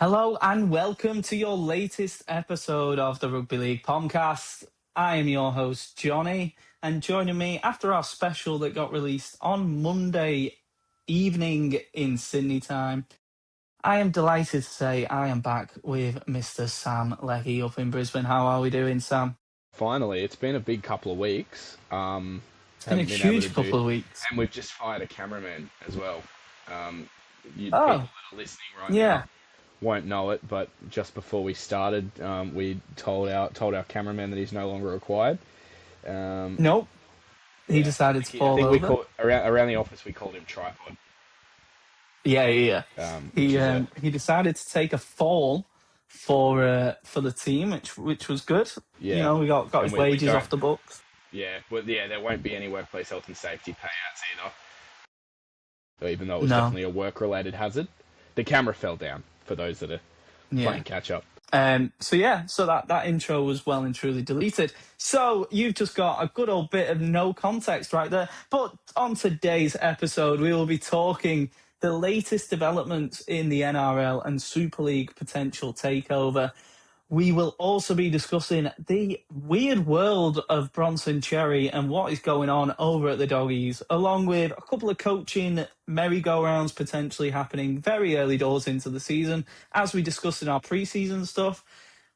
Hello and welcome to your latest episode of the Rugby League Pom-Cast. I am your host, Johnny, and joining me after our special that got released on Monday evening in Sydney time, I am delighted to say I am back with Mr. Sam Leckie up in Brisbane. How are we doing, Sam? Finally, it's been a big couple of weeks. It's been a huge couple of weeks. And we've just fired a cameraman as well. People Oh, that are listening right yeah. now won't know it, but just before we started, we told our cameraman that he's no longer required. Nope. He decided to fall over. We call around the office we called him tripod. Yeah. He decided to take a fall for the team, which was good. Yeah. You know, we got his wages off the books. Yeah, but there won't be any workplace health and safety payouts either. Even though it was definitely a work-related hazard. The camera fell down, for those that are playing catch-up. So that intro was well and truly deleted. So you've just got a good old bit of no context right there. But on today's episode, we will be talking the latest developments in the NRL and Super League potential takeover. We will also be discussing the weird world of Bronson Xerri and what is going on over at the Doggies, along with a couple of coaching merry-go-rounds potentially happening very early doors into the season. As we discussed in our pre-season stuff,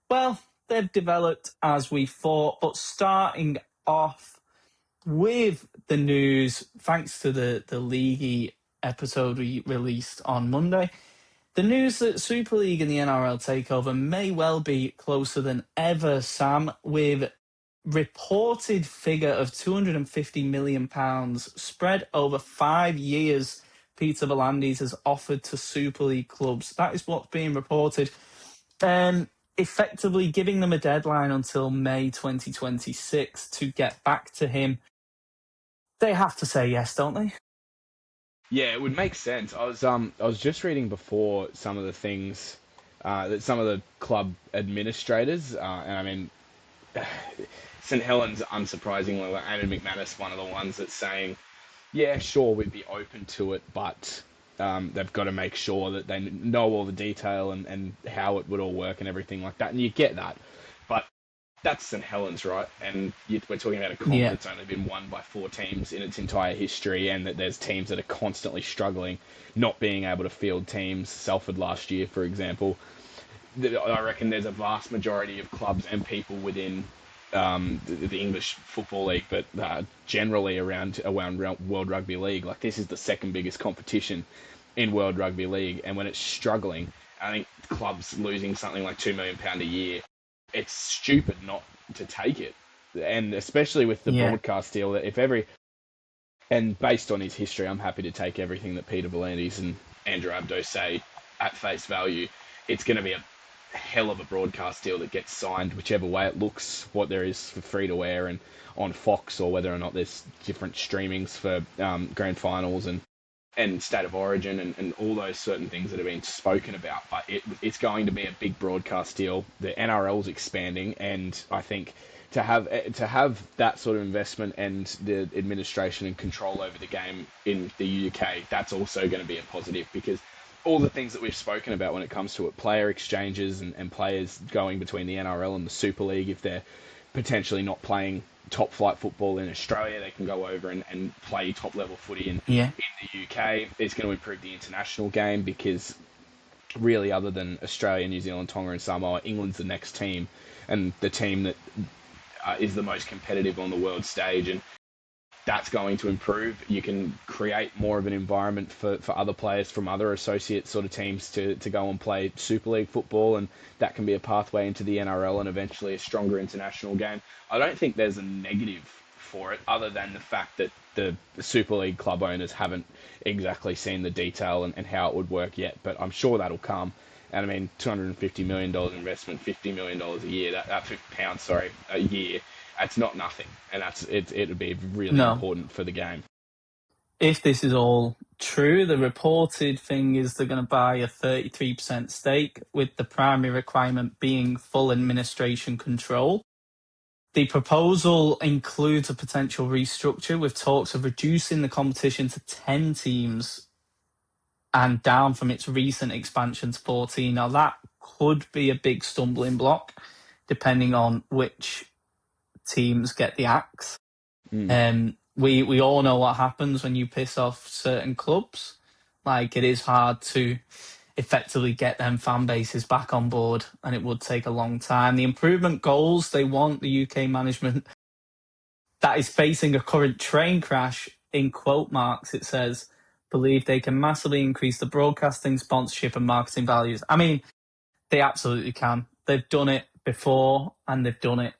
well, they've developed as we thought, but starting off with the news, thanks to the leaguey episode we released on Monday, the news that Super League and the NRL takeover may well be closer than ever, Sam, with reported figure of £250 million spread over 5 years Peter V'landys has offered to Super League clubs. That is what's being reported. Effectively giving them a deadline until May 2026 to get back to him. They have to say yes, don't they? Yeah, it would make sense. I was just reading before some of the things that some of the club administrators, and I mean, St Helens, unsurprisingly, like Amy McManus, one of the ones that's saying, yeah, sure, we'd be open to it, but they've got to make sure that they know all the detail and how it would all work and everything like that. And you get that, but that's St Helens, right? And we're talking about a comp that's only been won by 4 teams in its entire history, and that there's teams that are constantly struggling, not being able to field teams. Salford last year, for example. I reckon there's a vast majority of clubs and people within the English Football League, but generally around World Rugby League. Like, this is the second biggest competition in World Rugby League, and when it's struggling, I think clubs losing something like £2 million a year, it's stupid not to take it. And especially with the broadcast deal, that and based on his history, I'm happy to take everything that Peter V'landys and Andrew Abdo say at face value. It's going to be a hell of a broadcast deal that gets signed, whichever way it looks, what there is for free to air and on Fox, or whether or not there's different streamings for grand finals and State of Origin and all those certain things that have been spoken about. But it's going to be a big broadcast deal. The NRL's expanding, and I think to have that sort of investment and the administration and control over the game in the UK, that's also going to be a positive, because all the things that we've spoken about when it comes to it, player exchanges and players going between the NRL and the Super League, if they're potentially not playing top flight football in Australia, they can go over and play top level footy in the UK. It's going to improve the international game, because really, other than Australia, New Zealand, Tonga and Samoa, England's the next team, and the team that is the most competitive on the world stage, and that's going to improve. You can create more of an environment for other players from other associate sort of teams to go and play Super League football, and that can be a pathway into the NRL and eventually a stronger international game. I don't think there's a negative for it, other than the fact that the Super League club owners haven't exactly seen the detail and how it would work yet, but I'm sure that'll come. And I mean, $250 million investment, $50 million a year, £50, a year, that's not nothing, and it would be really important for the game. If this is all true, the reported thing is they're going to buy a 33% stake, with the primary requirement being full administration control. The proposal includes a potential restructure, with talks of reducing the competition to 10 teams and down from its recent expansion to 14. Now, that could be a big stumbling block, depending on which teams get the axe. We all know what happens when you piss off certain clubs. Like, it is hard to effectively get them fan bases back on board, and it would take a long time. The improvement goals they want, the UK management that is facing a current train crash, in quote marks, it says, believe they can massively increase the broadcasting, sponsorship, and marketing values. I mean, they absolutely can. They've done it before, and they've done it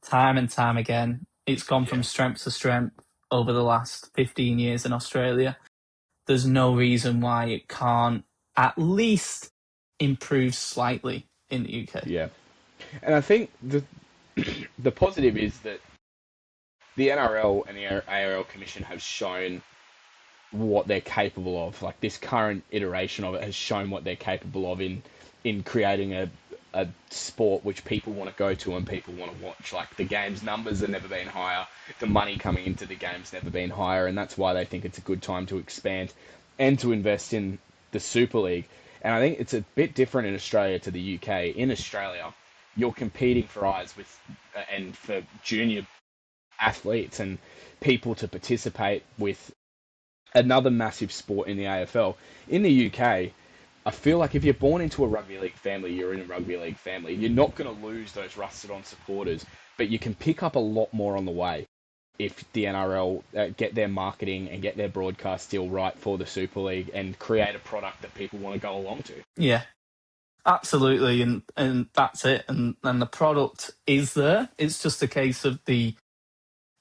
time and time again. It's gone from strength to strength over the last 15 years in Australia. There's no reason why it can't at least improve slightly in the UK. Yeah. And I think the positive is that the NRL and the ARL Commission have shown what they're capable of. Like, this current iteration of it has shown what they're capable of in creating a sport which people want to go to and people want to watch. Like, the game's numbers have never been higher, the money coming into the game's never been higher, and that's why they think it's a good time to expand and to invest in the Super League. And I think it's a bit different in Australia to the UK. In Australia, you're competing for eyes with and for junior athletes and people to participate with another massive sport in the AFL. In the UK, I feel like if you're born into a rugby league family, you're in a rugby league family. You're not going to lose those rusted on supporters, but you can pick up a lot more on the way if the NRL get their marketing and get their broadcast deal right for the Super League and create a product that people want to go along to. Yeah, absolutely. And that's it. And the product is there. It's just a case of the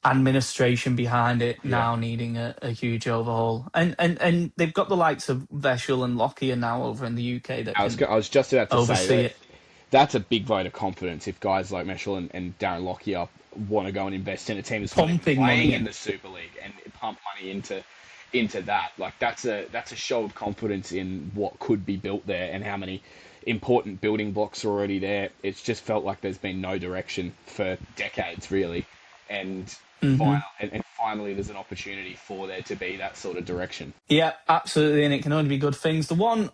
administration behind it now needing a huge overhaul. And they've got the likes of Veshel and Lockyer now over in the UK that I was just about to oversee say that. it. That's a big vote of confidence if guys like Meshel and Darren Lockyer want to go and invest in a team that's Pumping playing money in the Super League and pump money into that. Like, that's a show of confidence in what could be built there and how many important building blocks are already there. It's just felt like there's been no direction for decades, really, and finally there's an opportunity for there to be that sort of direction. Yeah, absolutely, and it can only be good things. The one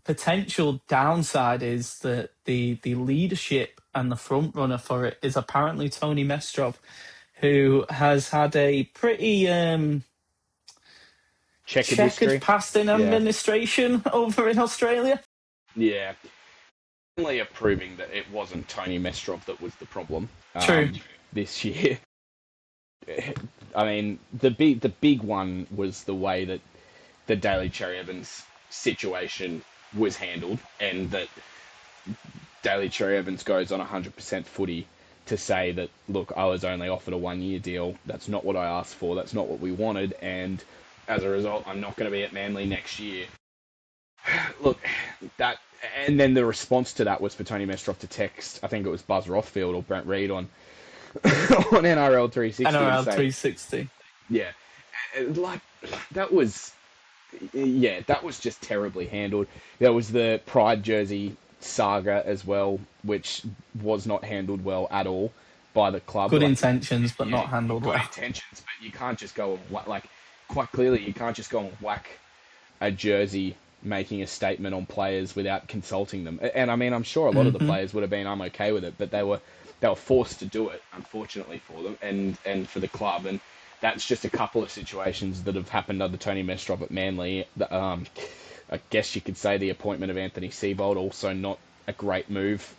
potential downside is that the leadership and the front runner for it is apparently Tony Mestrov, who has had a pretty checkered past in administration over in Australia. Yeah. Only proving that it wasn't Tony Mestrov that was the problem. True. This year. I mean, the big one was the way that the Daly Cherry Evans situation was handled, and that Daly Cherry Evans goes on 100% footy to say that, look, I was only offered a 1-year deal. That's not what I asked for. That's not what we wanted. And as a result, I'm not going to be at Manly next year. Look, and then the response to that was for Tony Mestrov to text, I think it was Buzz Rothfield or Brent Reid on NRL 360. NRL 360. Yeah. Like, that was just terribly handled. There was the Pride jersey saga as well, which was not handled well at all by the club. Good intentions, but not handled well. Good intentions, but you can't just go and quite clearly, you can't just go and whack a jersey making a statement on players without consulting them. And I mean, I'm sure a lot of the players would have been, I'm okay with it, but they were forced to do it, unfortunately for them and for the club. And that's just a couple of situations that have happened under Tony Mestrov at Manly. I guess you could say the appointment of Anthony Seibold, also not a great move.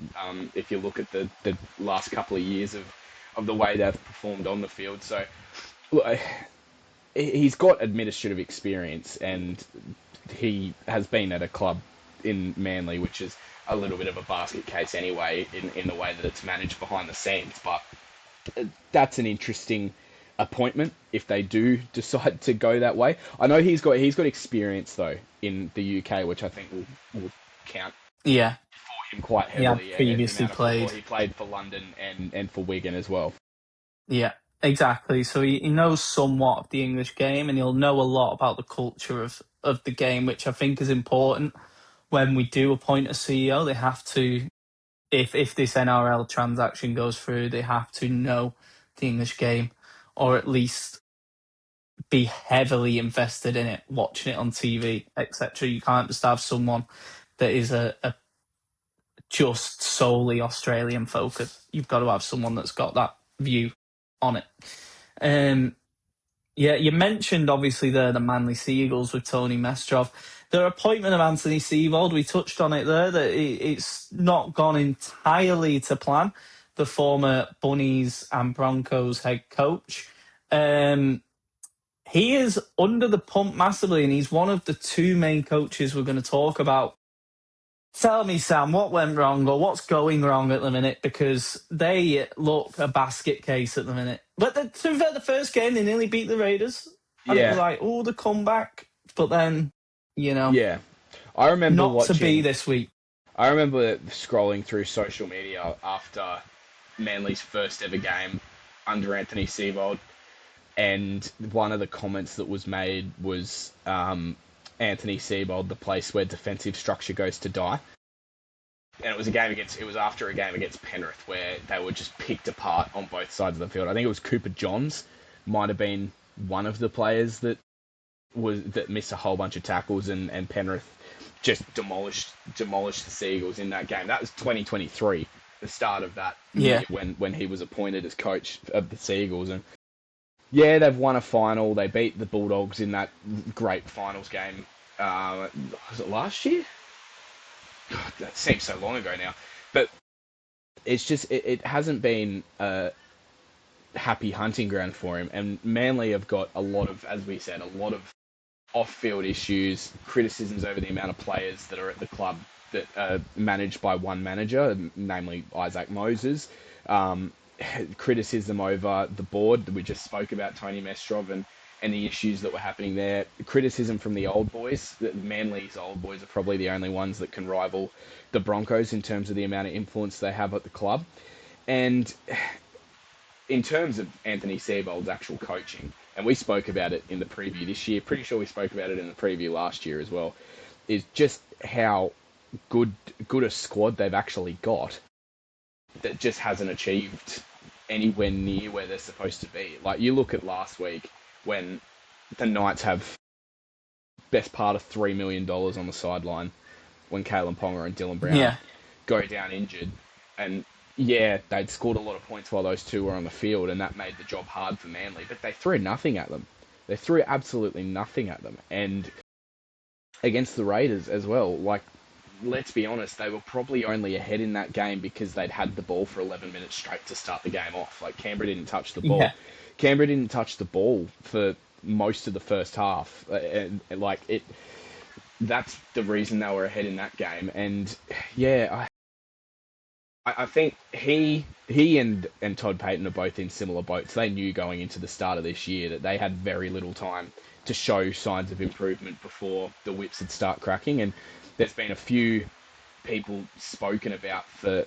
If you look at the last couple of years of the way they've performed on the field. So look, he's got administrative experience, and he has been at a club in Manly, which is a little bit of a basket case anyway, in the way that it's managed behind the scenes. But that's an interesting appointment if they do decide to go that way. I know he's got experience though in the UK, which I think will count. Yeah. For him quite heavily. Yeah, previously played. He played for London and for Wigan as well. Yeah, exactly. So he knows somewhat of the English game, and he'll know a lot about the culture of the game, which I think is important. When we do appoint a CEO, they have to, if this NRL transaction goes through, they have to know the English game, or at least be heavily invested in it, watching it on TV, etc. You can't just have someone that is a just solely Australian focus. You've got to have someone that's got that view on it. Yeah, you mentioned obviously the Manly Seagulls with Tony Mestrov. The appointment of Anthony Seibold, we touched on it there, that it's not gone entirely to plan. The former Bunnies and Broncos head coach. He is under the pump massively, and he's one of the two main coaches we're going to talk about. Tell me, Sam, what went wrong or what's going wrong at the minute? Because they look a basket case at the minute. But to be fair, the first game, they nearly beat the Raiders. And it was like, oh, the comeback. But then, Yeah. I remember not to be this week. I remember scrolling through social media after Manly's first ever game under Anthony Seibold, and one of the comments that was made was Anthony Seibold, the place where defensive structure goes to die. And it was after a game against Penrith where they were just picked apart on both sides of the field. I think it was Cooper Johns might have been one of the players that missed a whole bunch of tackles, and Penrith just demolished the Seagulls in that game. That was 2023, the start of that year when he was appointed as coach of the Seagulls. And yeah, they've won a final. They beat the Bulldogs in that great finals game. Was it last year? God, that seems so long ago now. But it's just, it hasn't been a happy hunting ground for him. And Manly have got a lot of, as we said, a lot of off-field issues, criticisms over the amount of players that are at the club that are managed by one manager, namely Isaac Moses. Criticism over the board. We just spoke about Tony Mestrov and the issues that were happening there. Criticism from the old boys. Manly's old boys are probably the only ones that can rival the Broncos in terms of the amount of influence they have at the club. And in terms of Anthony Seibold's actual coaching, and we spoke about it in the preview this year, pretty sure we spoke about it in the preview last year as well, is just how good a squad they've actually got that just hasn't achieved anywhere near where they're supposed to be. Like, you look at last week when the Knights have best part of $3 million on the sideline when Kalen Ponga and Dylan Brown go down injured. And yeah, they'd scored a lot of points while those two were on the field, and that made the job hard for Manly. But they threw nothing at them. They threw absolutely nothing at them. And against the Raiders as well, like, let's be honest, they were probably only ahead in that game because they'd had the ball for 11 minutes straight to start the game off. Like, Canberra didn't touch the ball. Yeah. Canberra didn't touch the ball for most of the first half. And like, that's the reason they were ahead in that game. And yeah, I think he and Todd Payten are both in similar boats. They knew going into the start of this year that they had very little time to show signs of improvement before the whips would start cracking. And there's been a few people spoken about for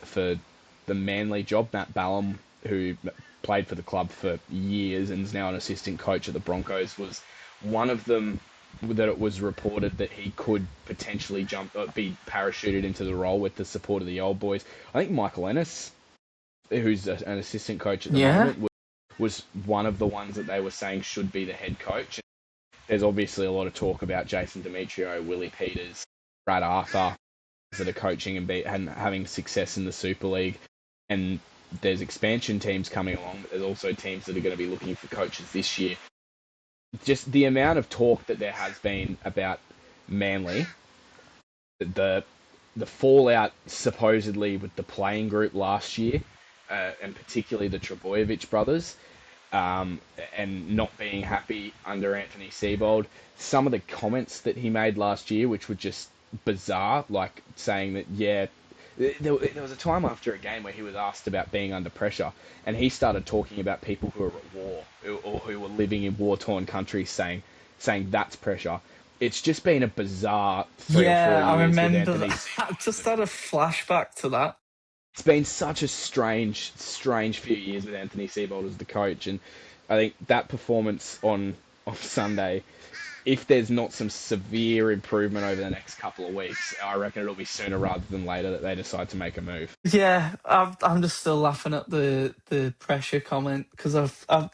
the Manly job. Matt Ballum, who played for the club for years and is now an assistant coach at the Broncos, was one of them that it was reported that he could potentially be parachuted into the role with the support of the old boys. I think Michael Ennis, who's an assistant coach at the moment, was one of the ones that they were saying should be the head coach. There's obviously a lot of talk about Jason Demetrio, Willie Peters, Brad Arthur that are coaching and having success in the Super League. And there's expansion teams coming along, but there's also teams that are going to be looking for coaches this year. Just the amount of talk that there has been about Manly, the fallout supposedly with the playing group last year, and particularly the Trebojevic brothers, and not being happy under Anthony Seibold. Some of the comments that he made last year, which were just bizarre, like saying that, there was a time after a game where he was asked about being under pressure, and he started talking about people who are at war or who were living in war-torn countries, saying that's pressure. It's just been a bizarre 3 or 4 years. Yeah, I remember that. I just had a flashback to that. It's been such a strange few years with Anthony Seibold as the coach, and I think that performance on Sunday, if there's not some severe improvement over the next couple of weeks, I reckon it'll be sooner rather than later that they decide to make a move. Yeah, I'm just still laughing at the pressure comment because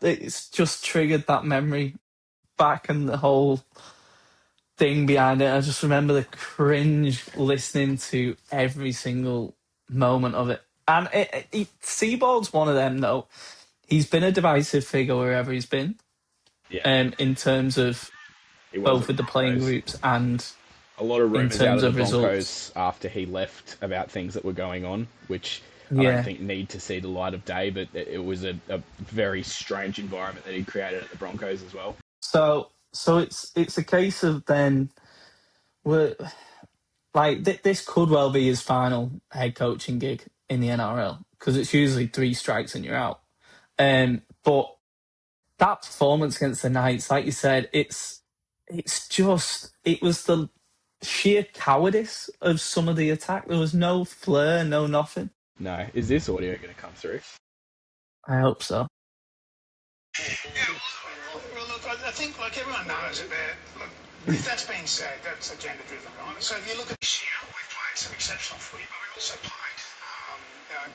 it's just triggered that memory back and the whole thing behind it, I just remember the cringe listening to every single moment of it. And Seibold's one of them, though. He's been a divisive figure wherever he's been, Yeah, in terms of he was both at with the playing Broncos. groups and A lot of in rumours out terms of the of results. Broncos after he left about things that were going on, which I don't Yeah. think need to see the light of day, but it was a very strange environment that he created at the Broncos as well. So it's a case of then we're like this could well be his final head coaching gig in the NRL because it's usually 3 strikes and you're out. But that performance against the Knights, like you said, it's just it was the sheer cowardice of some of the attack. There was no flair, no nothing. No, is this audio going to come through? I hope so. Yeah, well, look, I think like everyone knows that if that's being said, that's agenda driven, right? So if you look at this year, we've played some exceptional footy, but we also played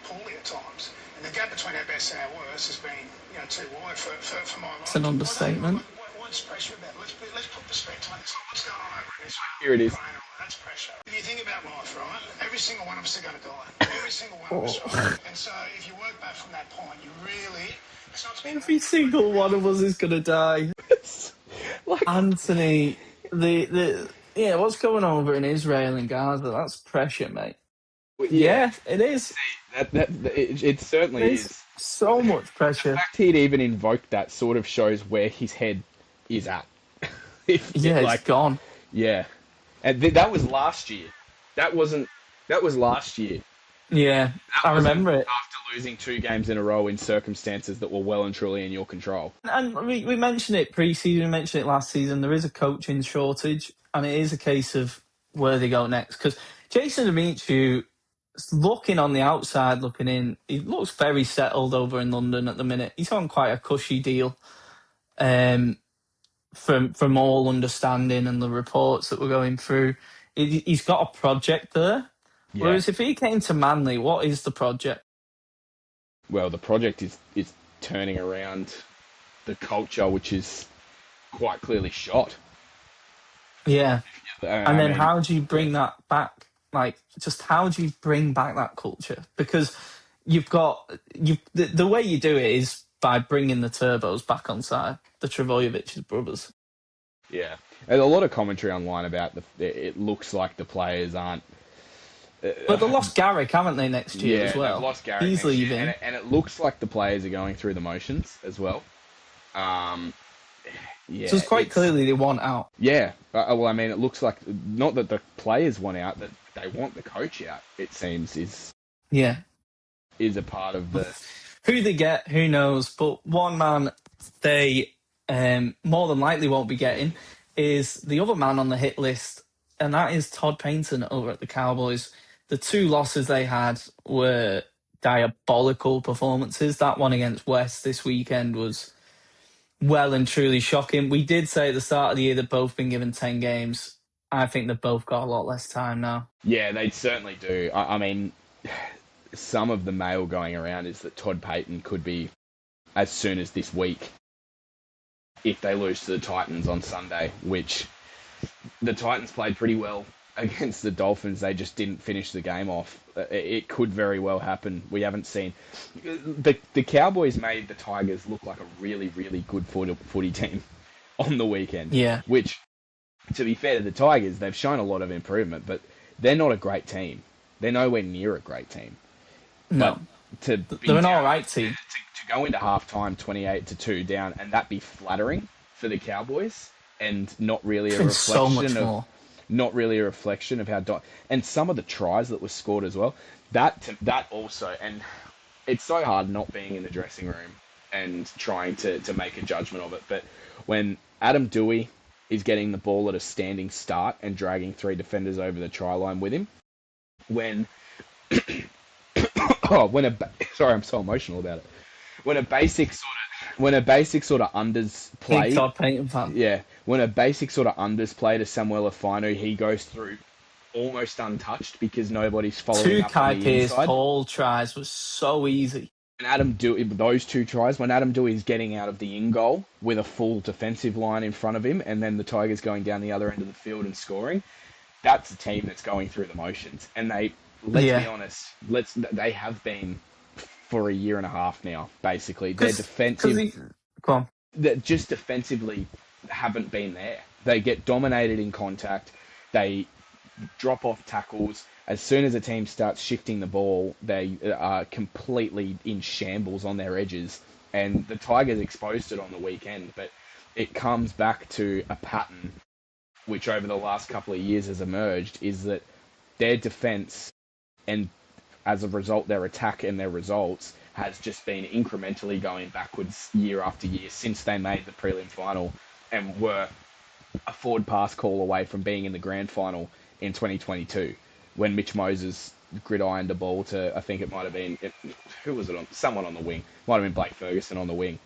poorly at times. And the gap between our best and our worst has been, too wide for my mind. It's an understatement. What's pressure about it? Let's put perspective on this. What's going on over in Israel? Here it is. That's pressure. If you think about life, right? Every single one of us are going to die. Every single one of us, right? And so if you work back from that point, you really... Every single one of us is gonna die. Like, Anthony, what's going on over in Israel and Gaza? That's pressure, mate. Yeah, it is. it certainly There's is. so much The pressure. fact he'd even invoked that sort of shows where his head is at. It's gone. Yeah, and that was last year. That was last year. Yeah, I remember it. After losing 2 games in a row in circumstances that were well and truly in your control. And we mentioned it pre-season, we mentioned it last season. There is a coaching shortage, and it is a case of where they go next. Because Jason Demetriou, looking on the outside, looking in, he looks very settled over in London at the minute. He's on quite a cushy deal, from all understanding and the reports that we're going through. He's got a project there. Yeah. Whereas if he came to Manly, what is the project? Well, the project is turning around the culture, which is quite clearly shot. Yeah. And then how do you bring that back? Like, just how do you bring back that culture? Because the way you do it is by bringing the Turbos back on side, the Travojevich's brothers. Yeah. There's a lot of commentary online about it looks like the players aren't... But they lost Garrick, haven't they, next year as well? They've lost Garrick He's next year, leaving. and it looks like the players are going through the motions as well. So it's quite clearly they want out. Yeah. Well, I mean, it looks like not that the players want out, that they want the coach out. It seems is a part of the... Who they get, who knows? But one man they more than likely won't be getting is the other man on the hit list, and that is Todd Payton over at the Cowboys. The 2 losses they had were diabolical performances. That one against West this weekend was well and truly shocking. We did say at the start of the year they've both been given 10 games. I think they've both got a lot less time now. Yeah, they certainly do. I mean, some of the mail going around is that Todd Payton could be as soon as this week if they lose to the Titans on Sunday, which the Titans played pretty well against the Dolphins. They just didn't finish the game off. It could very well happen. We haven't seen... The Cowboys made the Tigers look like a really, really good footy team on the weekend. Yeah. Which, to be fair to the Tigers, they've shown a lot of improvement, but they're not a great team. They're nowhere near a great team. No. But they're an alright team. To go into halftime 28-2 down and that be flattering for the Cowboys and not really a reflection of how and some of the tries that were scored as well. That also, and it's so hard not being in the dressing room and trying to make a judgment of it. But when Adam Dewey is getting the ball at a standing start and dragging 3 defenders over the try line with him, sorry, I'm so emotional about it. When a basic sort of unders play, Big Todd Payton fan. Yeah, when a basic sort of unders play to Samuel Afinu, he goes through almost untouched because nobody's following 2 up on the Kai Pearce inside. Paul tries was so easy. And Adam Dewey, those two tries, when Adam Dewey is getting out of the in goal with a full defensive line in front of him, and then the Tigers going down the other end of the field and scoring, that's a team that's going through the motions. And let's be honest, they have been for a year and a half now, basically. Their defensive, go on. just defensively haven't been there. They get dominated in contact. They drop off tackles. As soon as a team starts shifting the ball, they are completely in shambles on their edges. And the Tigers exposed it on the weekend, but it comes back to a pattern which over the last couple of years has emerged, is that their defence and as a result their attack and their results has just been incrementally going backwards year after year since they made the prelim final and were a forward pass call away from being in the grand final in 2022 when Mitch Moses gridironed the ball to, I think it might have been, who was it on? Someone on the wing. Might have been Blake Ferguson on the wing.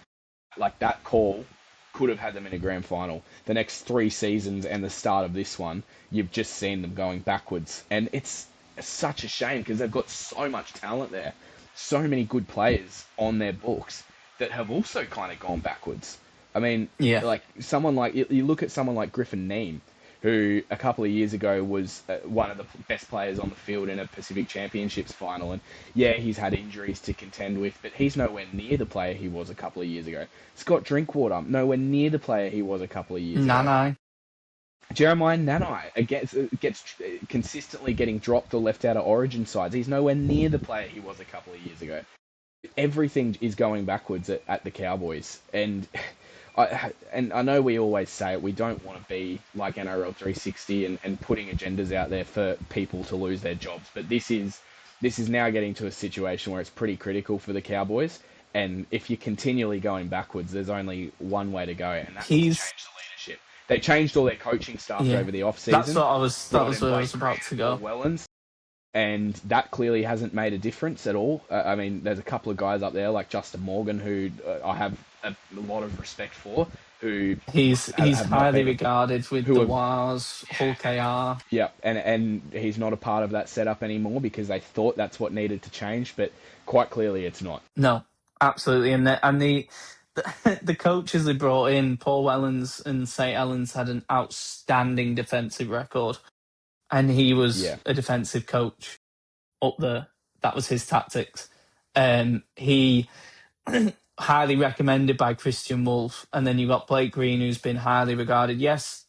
Like, that call could have had them in a grand final. The next 3 seasons and the start of this one, you've just seen them going backwards. And it's such a shame because they've got so much talent there. So many good players on their books that have also kind of gone backwards. I mean, like you look at someone like Griffin Neame, who a couple of years ago was one of the best players on the field in a Pacific Championships final. And yeah, he's had injuries to contend with, but he's nowhere near the player he was a couple of years ago. Scott Drinkwater, nowhere near the player he was a couple of years ago. Jeremiah Nanai gets consistently getting dropped or left out of origin sides. He's nowhere near the player he was a couple of years ago. Everything is going backwards at the Cowboys. And I know we always say it, we don't want to be like NRL 360 and putting agendas out there for people to lose their jobs. But this is now getting to a situation where it's pretty critical for the Cowboys. And if you're continually going backwards, there's only one way to go, and that's to change the leadership. They changed all their coaching staff over the off-season. That was where I was about to go. Wellens, and that clearly hasn't made a difference at all. I mean, there's a couple of guys up there like Justin Morgan, who I have a lot of respect for. Who he's highly regarded with the Wars, Hull KR. Yeah, and he's not a part of that setup anymore because they thought that's what needed to change, but quite clearly it's not. No, absolutely, and the coaches they brought in, Paul Wellens and St. Helens, had an outstanding defensive record, and he was a defensive coach up there. That was his tactics. He highly recommended by Christian Wolf, and then you got Blake Green, who's been highly regarded. Yes,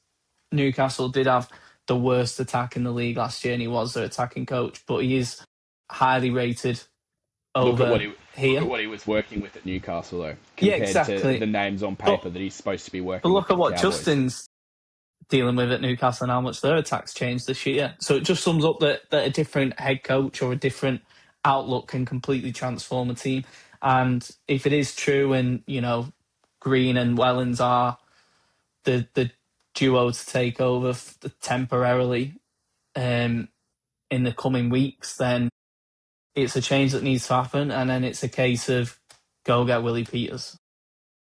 Newcastle did have the worst attack in the league last year, and he was their attacking coach, but he is highly rated over here. Look at what he was working with at Newcastle, though, compared to the names on paper that he's supposed to be working with. But look at what Justin's dealing with at Newcastle and how much their attack's changed this year. So it just sums up that a different head coach or a different outlook can completely transform a team. And if it is true, and Green and Wellens are the duo to take over temporarily in the coming weeks, then it's a change that needs to happen, and then it's a case of go get Willie Peters.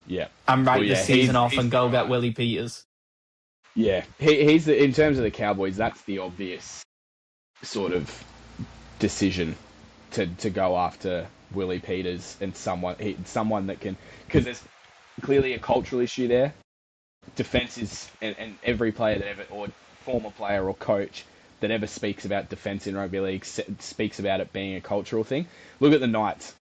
Yeah. And write the season off and go get Willie Peters. Yeah. He's in terms of the Cowboys, that's the obvious sort of decision to go after Willie Peters and someone that can, because there's clearly a cultural issue there. Defense is, and every player that ever, or former player or coach that ever speaks about defence in rugby league speaks about it being a cultural thing. Look at the Knights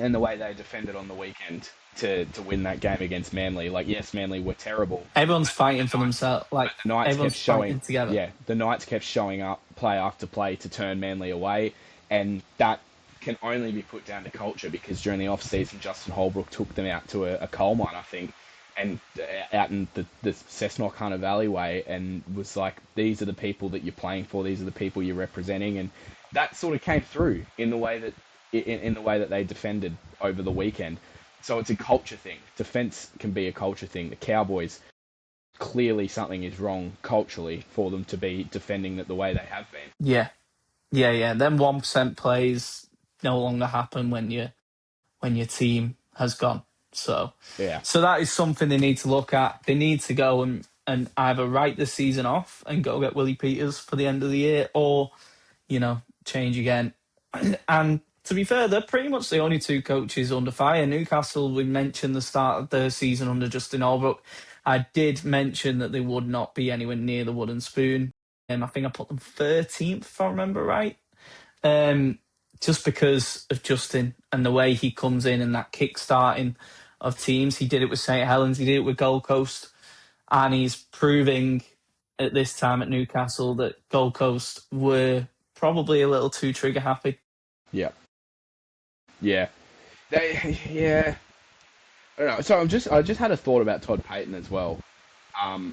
and the way they defended on the weekend to win that game against Manly. Like, yes, Manly were terrible. Everyone's fighting for themselves. Like, the Knights everyone's kept showing fighting together. Yeah, the Knights kept showing up play after play to turn Manly away, and that can only be put down to culture, because during the off-season, Justin Holbrook took them out to a coal mine, I think, and out in the Cessnock Hunter Valley way, and was like, these are the people that you're playing for, these are the people you're representing, and that sort of came through in the way that they defended over the weekend. So it's a culture thing. Defense can be a culture thing. The Cowboys, clearly something is wrong culturally for them to be defending it the way they have been. Yeah. Then 1% plays no longer happen when your team has gone. So that is something they need to look at. They need to go and either write the season off and go get Willie Peters for the end of the year, or change again. And to be fair, they're pretty much the only two coaches under fire. Newcastle, we mentioned the start of the season under Justin Holbrook. I did mention that they would not be anywhere near the wooden spoon. I think I put them 13th, if I remember right. Just because of Justin and the way he comes in and that kick-starting of teams. He did it with St Helens, he did it with Gold Coast, and he's proving at this time at Newcastle that Gold Coast were probably a little too trigger happy. Yeah. Yeah. Yeah. I don't know. So I just had a thought about Todd Payton as well. I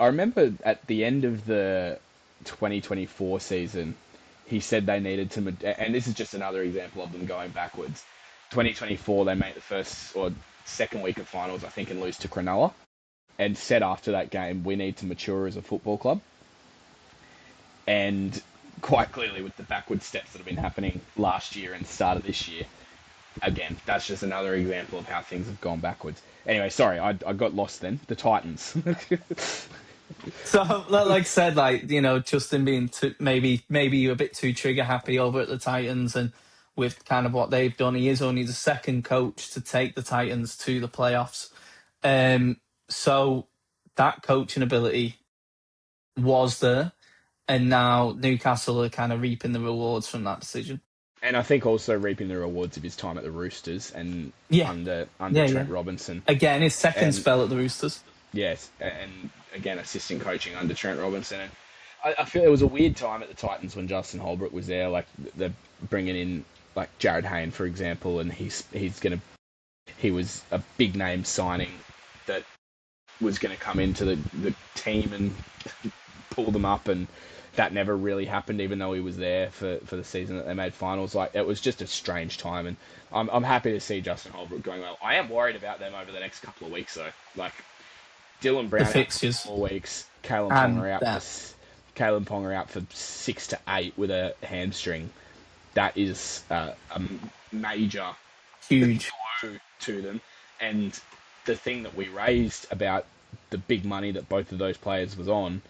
remember at the end of the 2024 season, he said they needed to, and this is just another example of them going backwards. 2024, they made the first or second week of finals, I think, and lose to Cronulla, and said after that game, we need to mature as a football club. And quite clearly, with the backward steps that have been happening last year and start of this year, again, that's just another example of how things have gone backwards. Anyway, sorry, I got lost then. The Titans. So, like I said, Justin being maybe a bit too trigger happy over at the Titans, and with kind of what they've done, he is only the second coach to take the Titans to the playoffs. So that coaching ability was there, and now Newcastle are kind of reaping the rewards from that decision. And I think also reaping the rewards of his time at the Roosters and under Trent Robinson. Again, his second spell at the Roosters. Yes, and again, assistant coaching under Trent Robinson. And I feel it was a weird time at the Titans when Justin Holbrook was there. Like, they're bringing in, like, Jared Hayne, for example, and he was a big name signing that was going to come into the team and pull them up, and that never really happened, even though he was there for the season that they made finals. Like, it was just a strange time, and I'm happy to see Justin Holbrook going well. I am worried about them over the next couple of weeks, though. Like, Dylan Brown out for 4 weeks, Kalen Ponga out for 6 to 8 with a hamstring. That is a major huge blow to them. And the thing that we raised about the big money that both of those players was on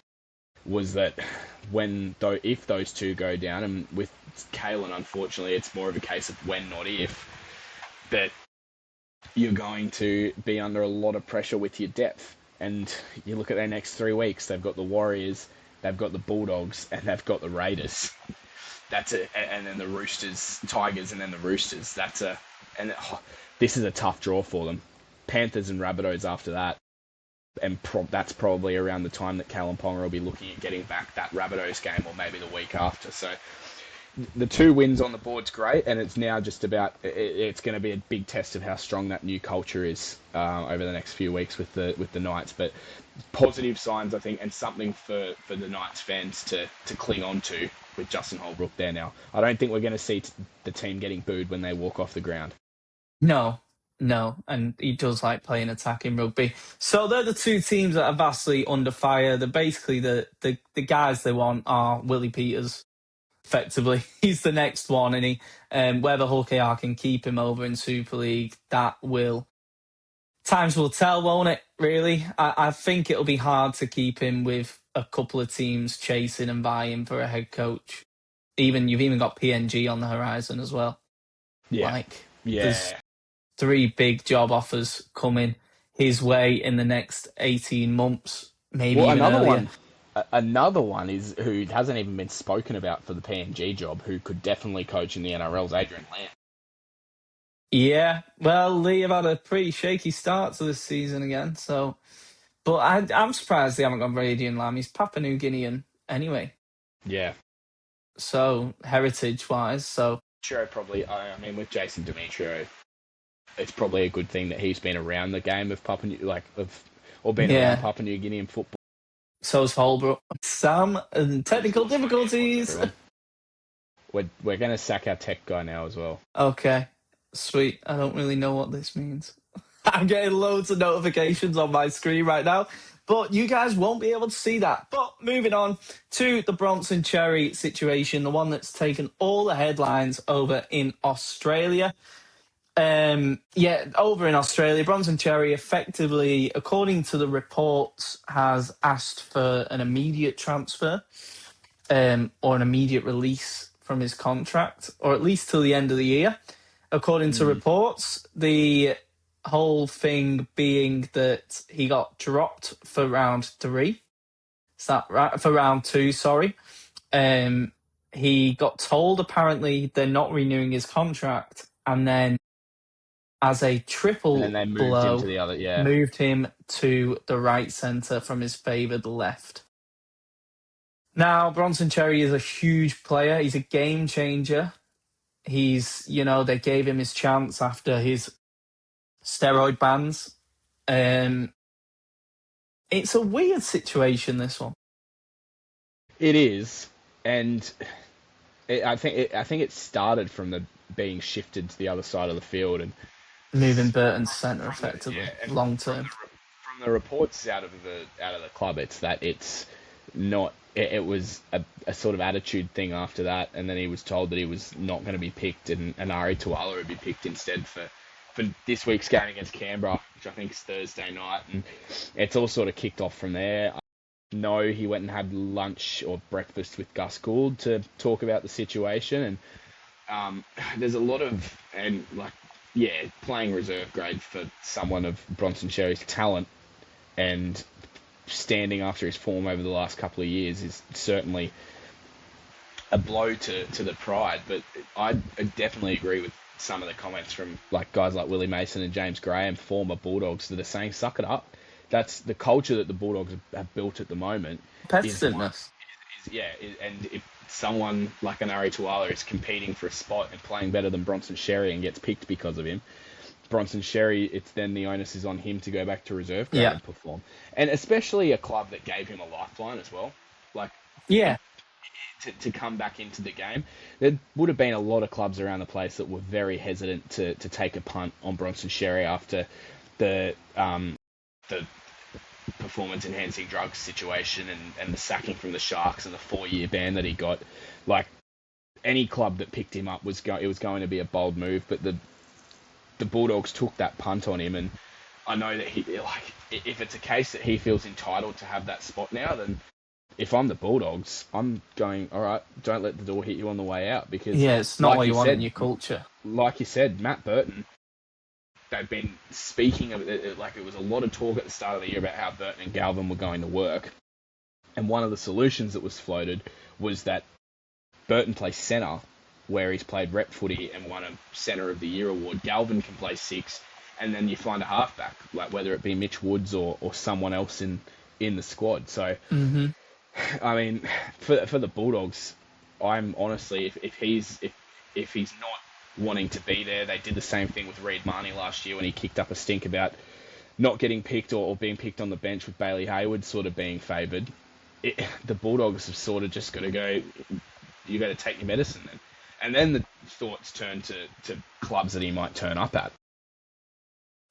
was that if those two go down, and with Kalen, unfortunately, it's more of a case of when, not if, that you're going to be under a lot of pressure with your depth. And you look at their next 3 weeks, they've got the Warriors, they've got the Bulldogs, and they've got the Raiders. That's it. And then the Roosters, Tigers, and then the Roosters. This is a tough draw for them. Panthers and Rabbitohs after that. And that's probably around the time that Kalen Ponga will be looking at getting back that Rabbitohs game, or maybe the week after. So the 2 wins on the board's great, and it's now just about, it's going to be a big test of how strong that new culture is over the next few weeks with the Knights. But positive signs, I think, and something for the Knights fans to cling on to with Justin Holbrook there now. I don't think we're going to see the team getting booed when they walk off the ground. No, and he does like playing attacking rugby. So they're the 2 teams that are vastly under fire. They're basically the guys they want are Willie Peters. Effectively, he's the next one, and whether Hull KR can keep him over in Super League, times will tell, won't it? Really, I think it'll be hard to keep him with a couple of teams chasing and vying for a head coach. You've even got PNG on the horizon as well. There's 3 big job offers coming his way in the next 18 months, maybe even earlier. Another one is who hasn't even been spoken about for the PNG job, who could definitely coach in the NRL's Adrian Lamb. Yeah, well, Lee have had a pretty shaky start to this season again, so... But I'm surprised they haven't gone for Adrian Lamb. He's Papua New Guinean anyway. Yeah. So, heritage-wise, so... Sure, probably, with Jason Demetrio, it's probably a good thing that he's been around the game of around Papua New Guinean football. So is Holbrook. Some technical difficulties. We're going to sack our tech guy now as well. Okay, sweet. I don't really know what this means. I'm getting loads of notifications on my screen right now, but you guys won't be able to see that. But moving on to the Bronson Xerri situation, the one that's taken all the headlines over in Australia. Over in Australia, Bronson Xerri effectively, according to the reports, has asked for an immediate transfer or an immediate release from his contract, or at least till the end of the year. According to reports, the whole thing being that he got dropped for round 3. Is that right? For round 2, sorry. He got told apparently they're not renewing his contract, and then as a triple And then they moved blow, him to the other, moved him to the right centre from his favoured left. Now, Bronson Xerri is a huge player. He's a game changer. He's, they gave him his chance after his steroid bans. It's a weird situation, this one. It is, and I think it started from the being shifted to the other side of the field and moving Burton's centre effectively, long term. From the reports out of the club, it's not. It was a sort of attitude thing after that, and then he was told that he was not going to be picked, and Ari Tuala would be picked instead for this week's game against Canberra, which I think is Thursday night, and it's all sort of kicked off from there. No, he went and had lunch or breakfast with Gus Gould to talk about the situation, and there's a lot of playing reserve grade for someone of Bronson Xerri's talent and standing after his form over the last couple of years is certainly a blow to the pride. But I definitely agree with some of the comments from guys like Willie Mason and James Graham, former Bulldogs, that are saying, suck it up. That's the culture that the Bulldogs have built at the moment. Competitiveness. And if someone like an Ari Tuala is competing for a spot and playing better than Bronson Xerri and gets picked because of him, Bronson Xerri, it's then the onus is on him to go back to reserve grade and perform. And especially a club that gave him a lifeline as well. To come back into the game. There would have been a lot of clubs around the place that were very hesitant to take a punt on Bronson Xerri after the performance-enhancing drugs situation and the sacking from the Sharks and the 4-year ban that he got. Any club that picked him up it was going to be a bold move, but the Bulldogs took that punt on him, and I know that if it's a case that he feels entitled to have that spot now, then if I'm the Bulldogs, I'm going, all right, don't let the door hit you on the way out, because it's not what you want in your culture. Like you said, Matt Burton, they've been speaking of it, it was a lot of talk at the start of the year about how Burton and Galvin were going to work, and one of the solutions that was floated was that Burton plays centre, where he's played rep footy and won a Centre of the Year award. Galvin can play 6, and then you find a halfback, whether it be Mitch Woods or someone else in the squad. So, I mean, for the Bulldogs, I'm honestly, if he's not wanting to be there, they did the same thing with Reid Marnie last year when he kicked up a stink about not getting picked or being picked on the bench with Bailey Hayward sort of being favoured. The Bulldogs have sort of just got to go, you got to take your medicine then. And then the thoughts turn to clubs that he might turn up at.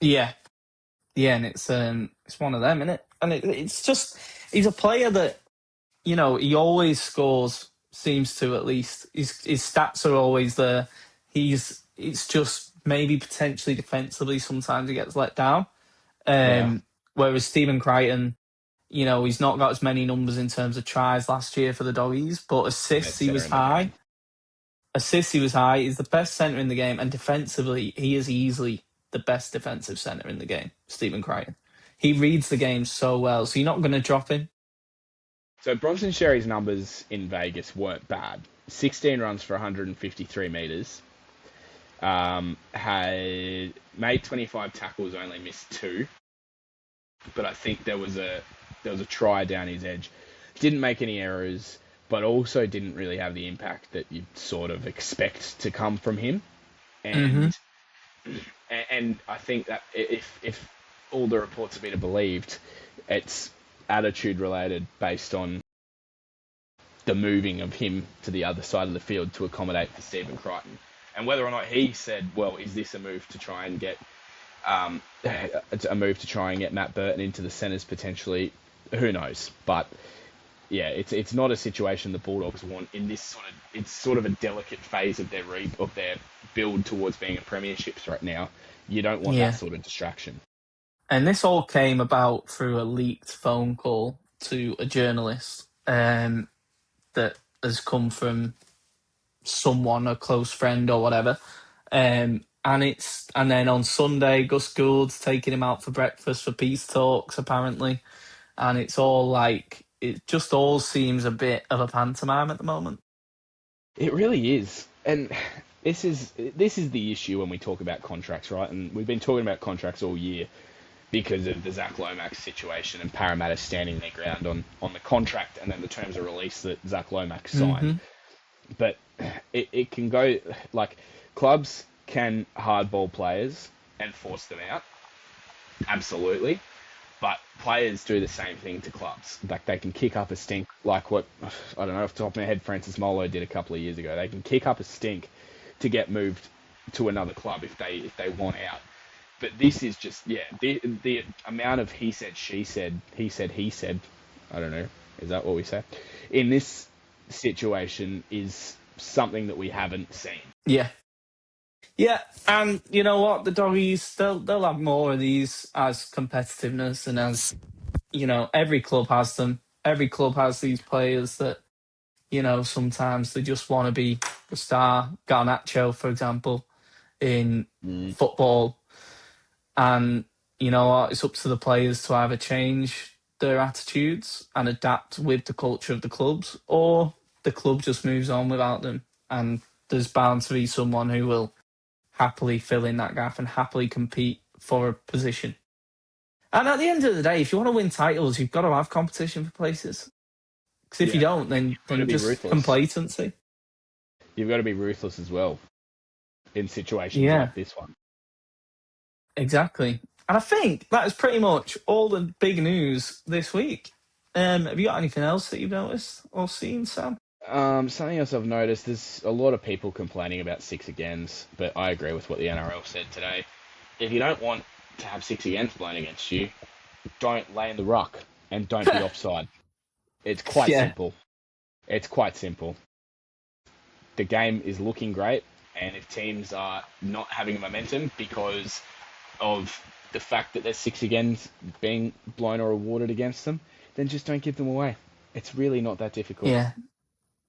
Yeah, and it's one of them, isn't it? And it's just, he's a player that, he always scores, seems to at least. His stats are always there. It's just maybe potentially defensively sometimes he gets let down. Whereas Stephen Crichton, he's not got as many numbers in terms of tries last year for the Doggies, but assists he was high. Assists he was high. He's the best centre in the game, and defensively he is easily the best defensive centre in the game, Stephen Crichton. He reads the game so well, so you're not going to drop him. So Bronson Xerri's numbers in Vegas weren't bad. 16 runs for 153 metres. Had made 25 tackles, only missed 2. But I think there was a try down his edge. Didn't make any errors, but also didn't really have the impact that you'd sort of expect to come from him. And and I think that if all the reports have been believed, it's attitude related based on the moving of him to the other side of the field to accommodate for Stephen Crichton. And whether or not he said, well, is this a move to try and get Matt Burton into the centres potentially? Who knows? But yeah, it's not a situation the Bulldogs want in this it's sort of a delicate phase of their build towards being a premierships right now. You don't want that sort of distraction. And this all came about through a leaked phone call to a journalist that has come from someone, a close friend or whatever. And then on Sunday, Gus Gould's taking him out for breakfast for peace talks, apparently. And it's all like, it just all seems a bit of a pantomime at the moment. It really is. And this is the issue when we talk about contracts, right? And we've been talking about contracts all year because of the Zach Lomax situation and Parramatta standing their ground on the contract and then the terms of release that Zach Lomax signed. But it can go, like, clubs can hardball players and force them out. Absolutely. But players do the same thing to clubs. Like, they can kick up a stink, like what, I don't know, off the top of my head, Francis Molo did a couple of years ago. They can kick up a stink to get moved to another club if they want out. But this is just, the amount of he said, she said, he said, I don't know, is that what we say? In this situation is something that we haven't seen. Yeah. Yeah, and you know what? The Doggies, they'll have more of these as competitiveness and as, every club has them. Every club has these players that, sometimes they just want to be the star. Garnacho, for example, in football. And you know what? It's up to the players to either change their attitudes and adapt with the culture of the clubs, or the club just moves on without them. And there's bound to be someone who will happily fill in that gap and happily compete for a position. And at the end of the day, if you want to win titles, you've got to have competition for places. Because if you don't, then just ruthless. Complacency. You've got to be ruthless as well in situations like this one. Exactly. And I think that is pretty much all the big news this week. Have you got anything else that you've noticed or seen, Sam? Something else I've noticed, there's a lot of people complaining about 6 agains, but I agree with what the NRL said today. If you don't want to have 6 agains blown against you, don't lay in the ruck and don't be offside. It's quite simple. It's quite simple. The game is looking great, and if teams are not having momentum because of the fact that there's 6 agains being blown or awarded against them, then just don't give them away. It's really not that difficult. Yeah.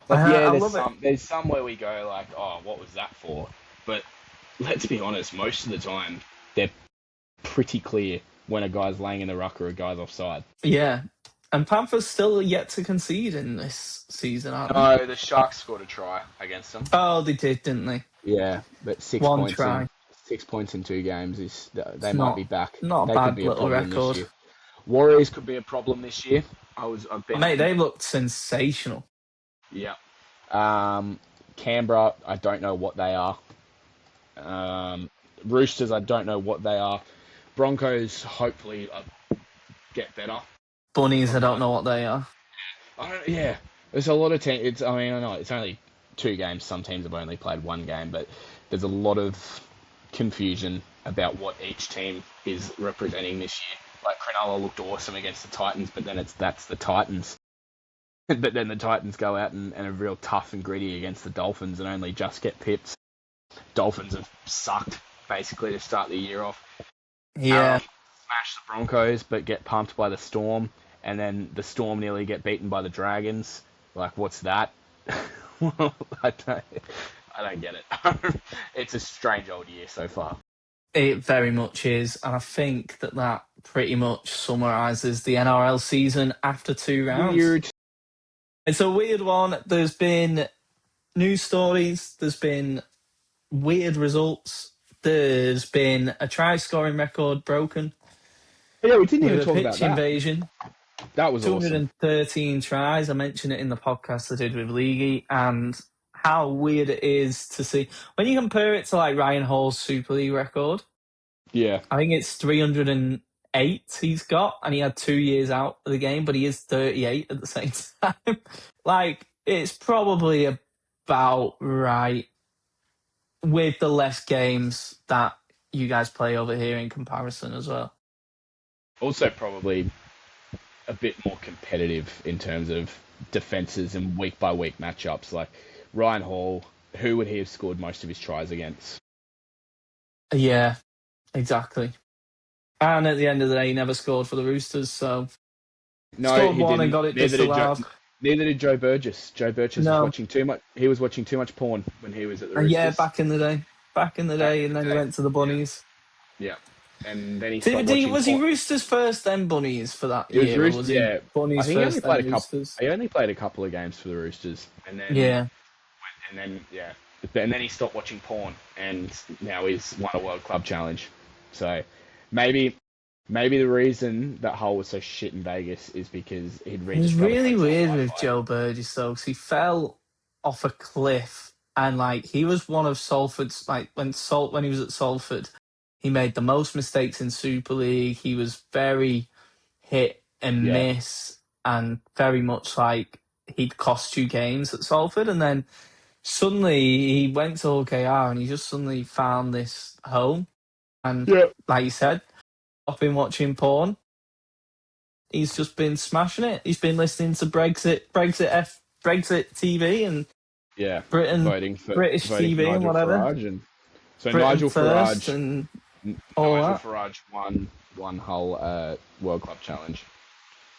There's some where we go like, oh, what was that for? But let's be honest, most of the time, they're pretty clear when a guy's laying in the ruck or a guy's offside. Yeah. And Panthers still yet to concede in this season, aren't they? No, the Sharks scored a try against them. Oh, they did, didn't they? Yeah, but 6 One points. try. 6 points in 2 games might be back. Not a bad little record. This year. Warriors could be a problem this year. Mate, they looked sensational. Yeah. Canberra, I don't know what they are. Roosters, I don't know what they are. Broncos, hopefully, get better. Bunnies, I don't know what they are. There's a lot of teams. I know it's only 2 games. Some teams have only played 1 game, but there's a lot of confusion about what each team is representing this year. Like, Cronulla looked awesome against the Titans, but then that's the Titans. But then the Titans go out and are real tough and gritty against the Dolphins and only just get pips. Dolphins have sucked, basically, to start the year off. Yeah. Smash the Broncos, but get pumped by the Storm, and then the Storm nearly get beaten by the Dragons. Like, what's that? I don't get it. It's a strange old year so far. It very much is, and I think that pretty much summarises the NRL season after 2 rounds. Weird. It's a weird one. There's been news stories. There's been weird results. There's been a try-scoring record broken. Yeah, we didn't even talk about that. Pitch invasion. That was 213 tries. I mentioned it in the podcast I did with Leaguey, and how weird it is to see. When you compare it to like Ryan Hall's Super League record, yeah, I think it's 308 he's got, and he had 2 years out of the game, but he is 38 at the same time. Like, it's probably about right with the less games that you guys play over here in comparison as well. Also, probably a bit more competitive in terms of defences and week-by-week matchups. Like, Ryan Hall, who would he have scored most of his tries against? Yeah, exactly. And at the end of the day, he never scored for the Roosters, so... No, scored he one didn't. and got it disallowed. Neither did Joe Burgess. Joe Burgess was No. watching too much. He was watching too much porn when he was at the Yeah, Roosters. back in the day. Back in And the then he day. went to the Bunnies. Yeah. And then he stopped watching Was he porn. Roosters first, then Bunnies for that It was year? Or Roosters. was he Yeah, I Bunnies think he only first, played then a couple. Roosters? He only played a couple of games for the Roosters, and then Yeah. and then he stopped watching porn, and now he's won a World Club Challenge. So maybe the reason that Hull was so shit in Vegas is because he'd It was rediscovered really hotel weird Wi-Fi. with Joe Burgess though, because he fell off a cliff, and like he was one of Salford's when he was at Salford, he made the most mistakes in Super League. He was very hit and Yeah. miss, and very much like he'd cost you games at Salford, and then suddenly he went to OKR and he just suddenly found this home, and like you said, I've been watching porn. He's just been smashing it. He's been listening to Brexit TV and voting for British TV Nigel and whatever. Farage, and so Britain Nigel first Farage and all Nigel that. Farage won Hull World Club Challenge.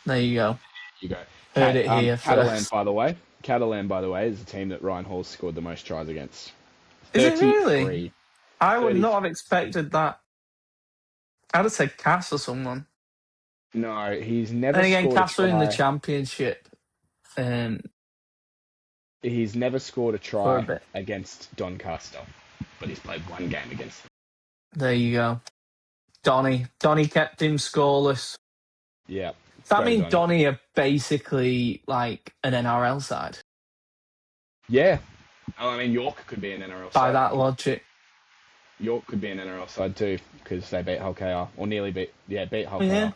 There you go. You go. Heard it here Catalan, first. by the way. Catalan, by the way, is the team that Ryan Hall scored the most tries against. Is it 33. really? I would not have expected that. I'd have said Cass or someone. No, he's never And again, scored Cass a were try. in the championship. He's never scored a For a try bit. against Doncaster, but he's played one game against them. There you go. Donny kept him scoreless. Yeah. Does that mean Donny are basically like an NRL side? Yeah. Oh, I mean, York could be an NRL side. By that logic. York could be an NRL side too, because they beat Hull KR, or nearly beat Hull KR. Yeah.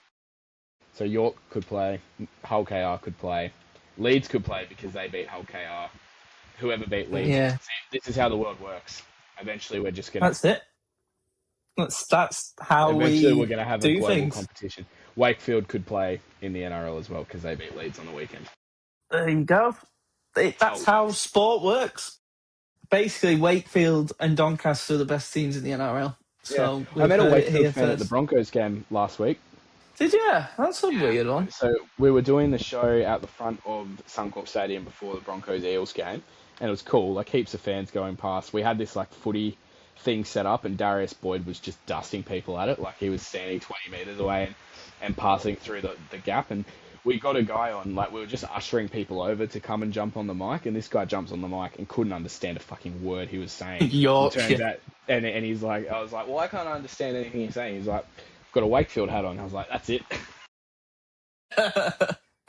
So York could play, Hull KR could play, Leeds could play because they beat Hull KR. Whoever beat Leeds. Yeah. See, this is how the world works. Eventually, we're just gonna. That's it. That's how Eventually, we we're gonna have do a global things. competition. Wakefield could play in the NRL as well because they beat Leeds on the weekend. There you go. That's how sport works. Basically, Wakefield and Doncaster are the best teams in the NRL. So I met a Wakefield fan first. at the Broncos game last week. Did you? That's a weird one. So we were doing the show out the front of Suncorp Stadium before the Broncos Eels game, and it was cool. Like heaps of fans going past. We had this like footy thing set up, and Darius Boyd was just dusting people at it. Like he was standing 20 meters away and passing through the gap. And we got a guy on, like we were just ushering people over to come and jump on the mic, and this guy jumps on the mic and couldn't understand a fucking word he was saying. Yorkshire. Turns out, and he's like, I was like, well, I can't understand anything you're saying. He's like, got a Wakefield hat on. I was like, that's it.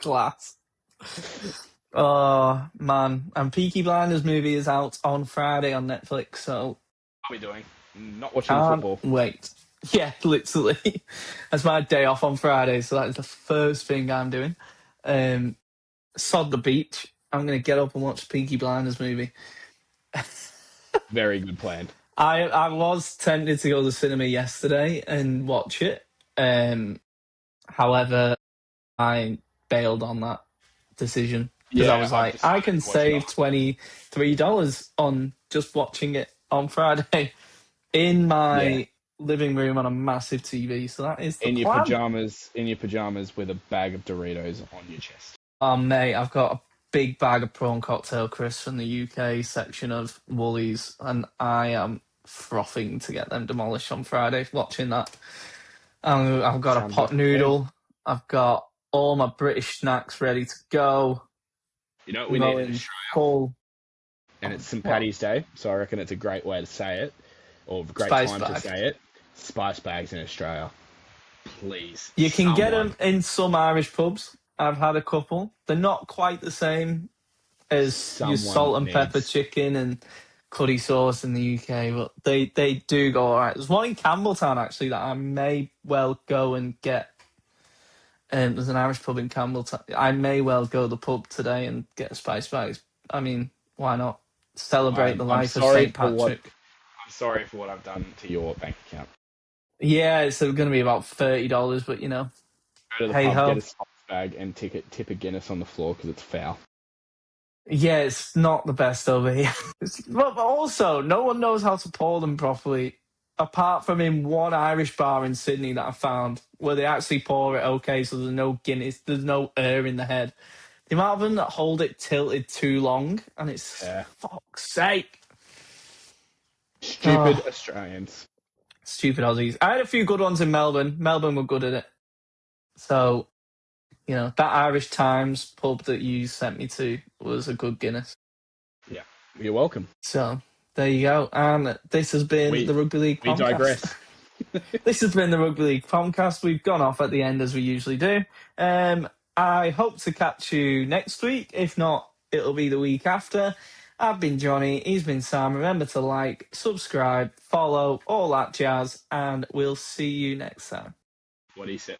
Class. Oh man, and Peaky Blinders movie is out on Friday on Netflix. So what are we doing? Not watching football. Wait. Yeah, literally. That's my day off on Friday, so that is the first thing I'm doing. Sod the beach. I'm going to get up and watch the Peaky Blinders movie. Very good plan. I was tempted to go to the cinema yesterday and watch it. However, I bailed on that decision because I was like, I can save $23 on just watching it on Friday in my living room on a massive TV. So that is the plan. In your pajamas with a bag of Doritos on your chest. Oh mate, I've got a big bag of prawn cocktail crisps from the UK section of Woolies, and I am frothing to get them demolished on Friday watching that. I've got a pot noodle. I've got all my British snacks ready to go. You know what we need in Australia? Full. And it's St. Paddy's Day, so I reckon it's a great way to say it, or a great Spice time bag. to say it. Spice bags in Australia. Please. You can get them in some Irish pubs. I've had a couple. They're not quite the same as your salt and pepper chicken and curry sauce in the UK, but they do go all right. There's one in Campbelltown, actually, that I may well go and get. There's an Irish pub in Campbelltown. I may well go to the pub today and get a spice bag. I mean, why not? Celebrate the life of St. Patrick. I'm sorry for what I've done to your bank account. Yeah, it's going to be about $30, but you know. Go to the pub, get a spice bag, and tip a Guinness on the floor because it's foul. Yeah, it's not the best over here. But also, no one knows how to pour them properly, apart from in one Irish bar in Sydney that I found, where they actually pour it okay, so there's no Guinness, there's no air in the head. The amount of them that hold it tilted too long, and it's fuck's sake. Stupid Australians. Stupid Aussies. I had a few good ones in Melbourne. Melbourne were good at it. So, that Irish Times pub that you sent me to was a good Guinness. Yeah, you're welcome. So, there you go. And this has been the Rugby League Pom-Cast. We digress. This has been the Rugby League Pom-Cast. We've gone off at the end as we usually do. I hope to catch you next week. If not, it'll be the week after. I've been Johnny. He's been Sam. Remember to like, subscribe, follow, all that jazz, and we'll see you next time. What he said.